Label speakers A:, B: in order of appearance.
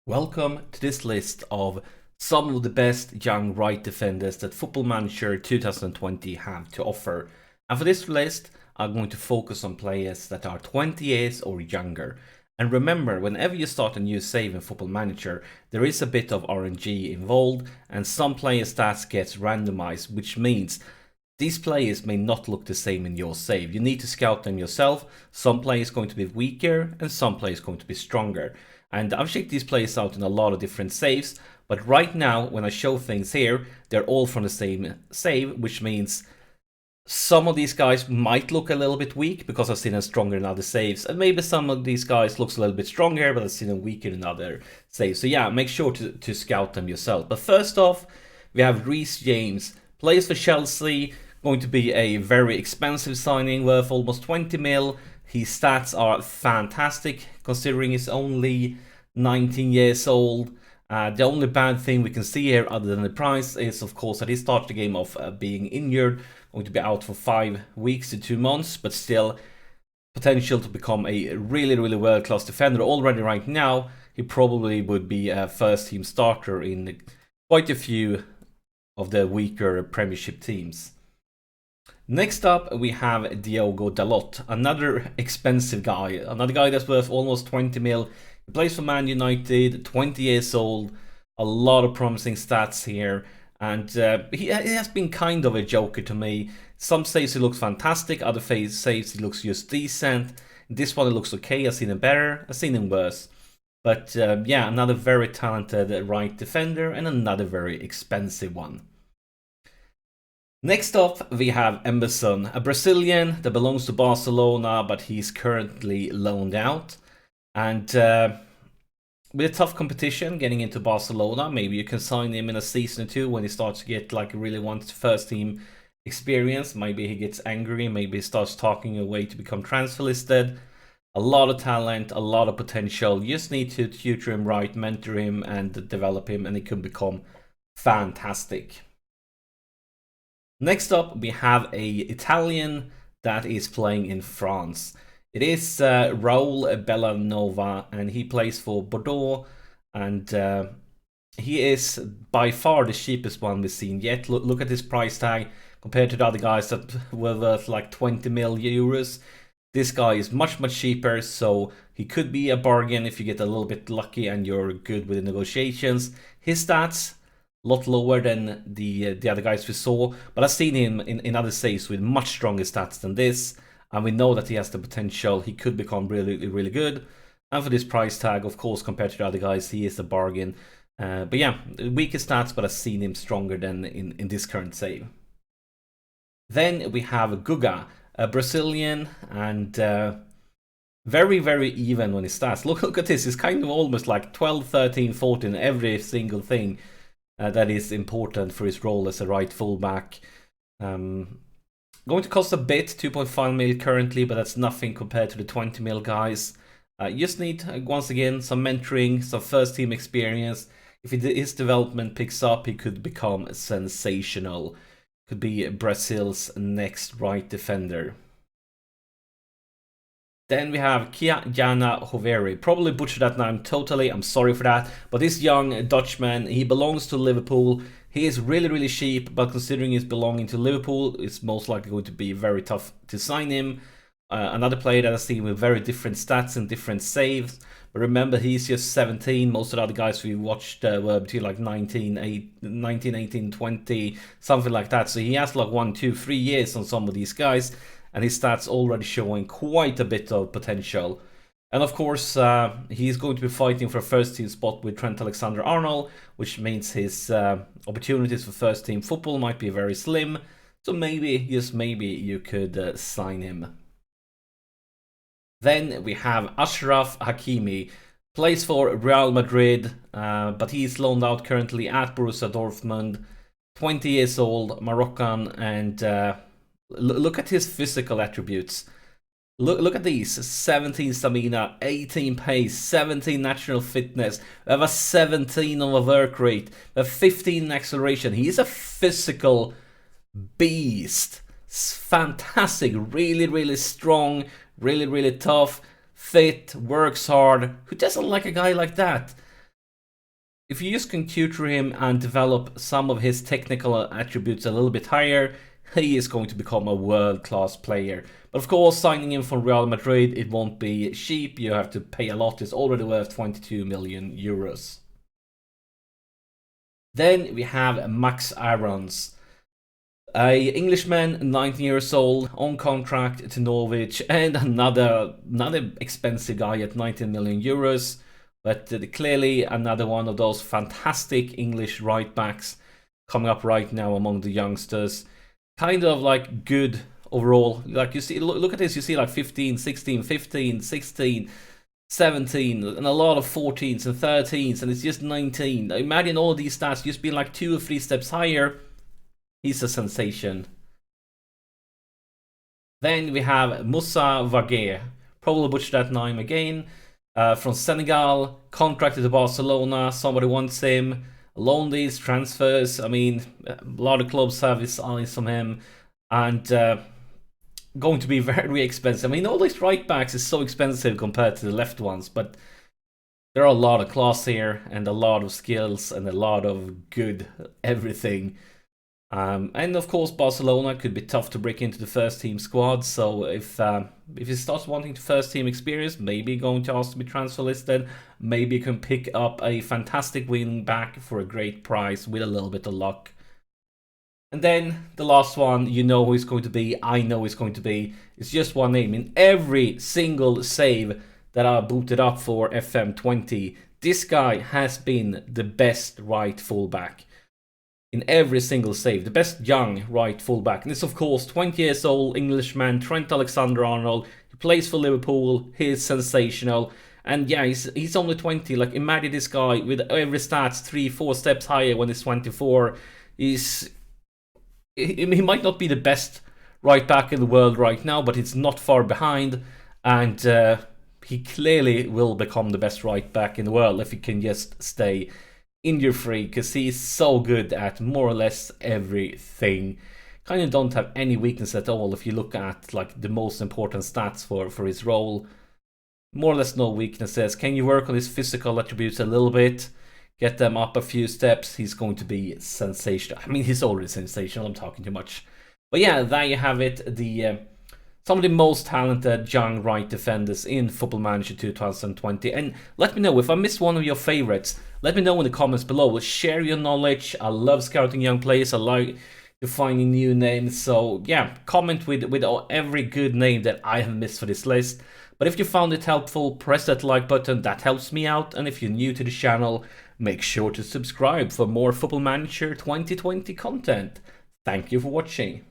A: Welcome to this list of some of the best young right defenders that Football Manager 2020 have to offer. And for this list, I'm going to focus on players that are 20 years or younger. And remember, whenever you start a new save in Football Manager, there is a bit of RNG involved, and some player stats gets randomized, which means these players may not look the same in your save. You need to scout them yourself. Some players going to be weaker and some players going to be stronger. And I've checked these players out in a lot of different saves, but right now when I show things here, they're all from the same save, which means some of these guys might look a little bit weak because I've seen them stronger in other saves, and maybe some of these guys looks a little bit stronger, but I've seen them weaker in other saves. So yeah, make sure to scout them yourself. But first off, we have Reece James, plays for Chelsea, going to be a very expensive signing worth almost 20 mil. His stats are fantastic considering he's only 19 years old. The only bad thing we can see here other than the price is of course that he started the game off being injured, going to be out for 5 weeks to 2 months, but still potential to become a really world-class defender. Already right now, he probably would be a first-team starter in quite a few of the weaker Premiership teams. Next up, we have Diogo Dalot, another expensive guy, another guy that's worth almost 20 mil. He plays for Man United, 20 years old, a lot of promising stats here, and he has been kind of a joker to me. Some saves he looks fantastic, other saves he looks just decent. This one it looks okay, I've seen him better, I've seen him worse. But yeah, another very talented right defender and another very expensive one. Next up, we have Besson, a Brazilian that belongs to Barcelona, but he's currently loaned out. And with a tough competition getting into Barcelona, maybe you can sign him in a season or two when he starts to get like really wants first team experience. Maybe he gets angry, maybe he starts talking away to become transfer listed. A lot of talent, a lot of potential. You just need to tutor him right, mentor him, and develop him, and he can become fantastic. Next up, we have a Italian that is playing in France. It is Raul Bellanova, and he plays for Bordeaux, and he is by far the cheapest one we've seen yet. Look at his price tag compared to the other guys that were worth like 20 mil euros. This guy is much cheaper, so he could be a bargain if you get a little bit lucky and you're good with the negotiations. His stats, a lot lower than the other guys we saw, but I've seen him in other saves with much stronger stats than this, and we know that he has the potential. He could become really good, and for this price tag, of course, compared to the other guys, he is a bargain. But yeah, weaker stats, but I've seen him stronger than in this current save. Then we have Guga, a Brazilian, and very even on his stats. Look at this, it's kind of almost like 12, 13, 14 every single thing. That is important for his role as a right fullback. Going to cost a bit, 2.5 mil currently, but that's nothing compared to the 20 mil guys. You just need, once again, some mentoring, some first team experience. If his development picks up, he could become sensational. Could be Brazil's next right defender. Then we have Janna Hoveri. Probably butchered that name totally, I'm sorry for that. But this young Dutchman, he belongs to Liverpool. He is really cheap, but considering he's belonging to Liverpool, it's most likely going to be very tough to sign him. Another player that I've seen with very different stats and different saves. But remember, he's just 17. Most of the other guys we watched were between like 19, 18, 20, something like that. So he has like 1, 2, 3 years on some of these guys, and his stats already showing quite a bit of potential. And of course, he's going to be fighting for a first team spot with Trent Alexander-Arnold, which means his opportunities for first team football might be very slim. So maybe, just maybe, you could sign him. Then we have Ashraf Akemi, plays for Real Madrid, but he's loaned out currently at Borussia Dortmund, 20 years old, Moroccan, and look at his physical attributes. Look at these: 17 stamina, 18 pace, 17 natural fitness. We have a 17 on a work rate, a 15 in acceleration. He's a physical beast. Fantastic, really strong, really tough, fit, works hard. Who doesn't like a guy like that? if you just can tutor him and develop some of his technical attributes a little bit higher, he is going to become a world-class player. But of course, signing him from Real Madrid, it won't be cheap. You have to pay a lot. It's already worth 22 million euros. Then we have Max Aarons, a Englishman, 19 years old, on contract to Norwich, and another expensive guy at 19 million euros. But clearly another one of those fantastic English right backs coming up right now among the youngsters. Kind of like good overall. Like you see, look at this, you see like 15, 16, 15, 16, 17, and a lot of 14s and 13s, and it's just 19. Imagine all these stats just being like 2 or 3 steps higher. He's a sensation. Then we have Musa Varga, probably butchered that name again, from Senegal, contracted to Barcelona. Somebody wants him. Loan deals, transfers. I mean, a lot of clubs have his eyes on him, and going to be very expensive. I mean, all these right backs is so expensive compared to the left ones, but there are a lot of class here and a lot of skills and a lot of good everything. And of course, Barcelona could be tough to break into the first team squad. So if he starts wanting first team experience, maybe going to ask to be transfer listed. Maybe you can pick up a fantastic wing back for a great price with a little bit of luck. And then the last one, you know who it's going to be. I know it's going to be. It's just one name in every single save that I booted up for FM20. This guy has been the best right fullback in every single save, the best young right fullback. And it's of course 20 years old Englishman Trent Alexander-Arnold. He plays for Liverpool. He's sensational. And yeah, he's only 20. Like, imagine this guy with every stats 3-4 steps higher when he's 24. He might not be the best right back in the world right now, but it's not far behind. And he clearly will become the best right back in the world if he can just stay injury free, because he's so good at more or less everything. Kind of don't have any weakness at all if you look at like the most important stats for his role. More or less no weaknesses. Can you work on his physical attributes a little bit, get them up a few steps? He's going to be sensational. I mean, he's already sensational. I'm talking too much. But yeah, there you have it. The some of the most talented young right defenders in Football Manager 2020. And let me know if I missed one of your favorites. Let me know in the comments below. Share your knowledge. I love scouting young players. I like finding new names. So yeah, comment with every good name that I have missed for this list. But if you found it helpful, press that like button. That helps me out. And if you're new to the channel, make sure to subscribe for more Football Manager 2020 content. Thank you for watching.